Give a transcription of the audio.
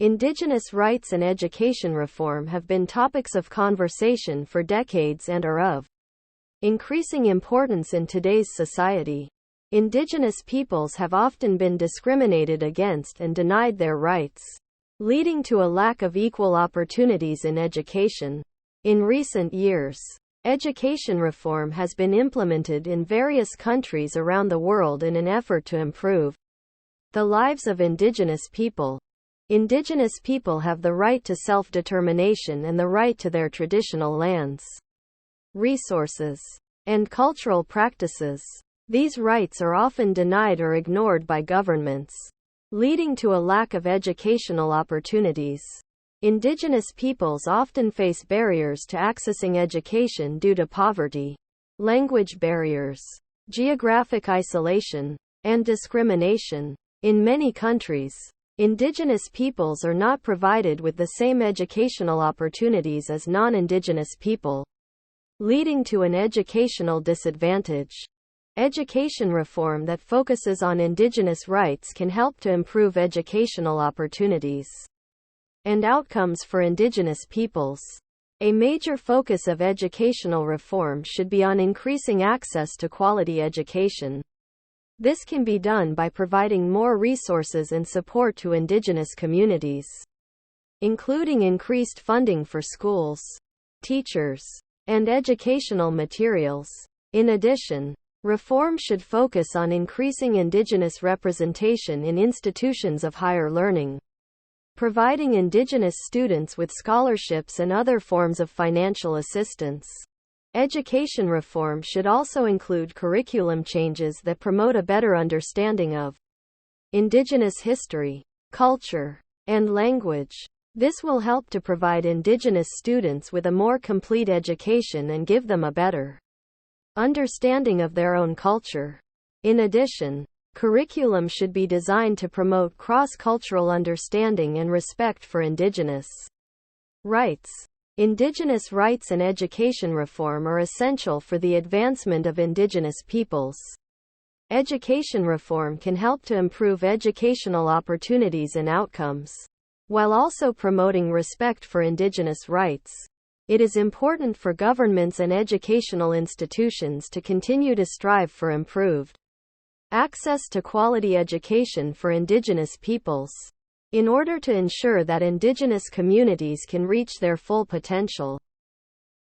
Indigenous rights and education reform have been topics of conversation for decades and are of increasing importance in today's society. Indigenous peoples have often been discriminated against and denied their rights, leading to a lack of equal opportunities in education. In recent years, education reform has been implemented in various countries around the world in an effort to improve the lives of Indigenous people. Indigenous people have the right to self-determination and the right to their traditional lands, resources, and cultural practices. These rights are often denied or ignored by governments, leading to a lack of educational opportunities. Indigenous peoples often face barriers to accessing education due to poverty, language barriers, geographic isolation, and discrimination. In many countries, Indigenous peoples are not provided with the same educational opportunities as non-Indigenous people, leading to an educational disadvantage. Education reform that focuses on Indigenous rights can help to improve educational opportunities and outcomes for Indigenous peoples. A major focus of educational reform should be on increasing access to quality education. This can be done by providing more resources and support to Indigenous communities, including increased funding for schools, teachers, and educational materials. In addition, reform should focus on increasing Indigenous representation in institutions of higher learning, providing Indigenous students with scholarships and other forms of financial assistance. Education reform should also include curriculum changes that promote a better understanding of Indigenous history, culture, and language. This will help to provide Indigenous students with a more complete education and give them a better understanding of their own culture. In addition, curriculum should be designed to promote cross-cultural understanding and respect for Indigenous rights. Indigenous rights and education reform are essential for the advancement of Indigenous peoples. Education reform can help to improve educational opportunities and outcomes, while also promoting respect for Indigenous rights. It is important for governments and educational institutions to continue to strive for improved access to quality education for Indigenous peoples, in order to ensure that Indigenous communities can reach their full potential.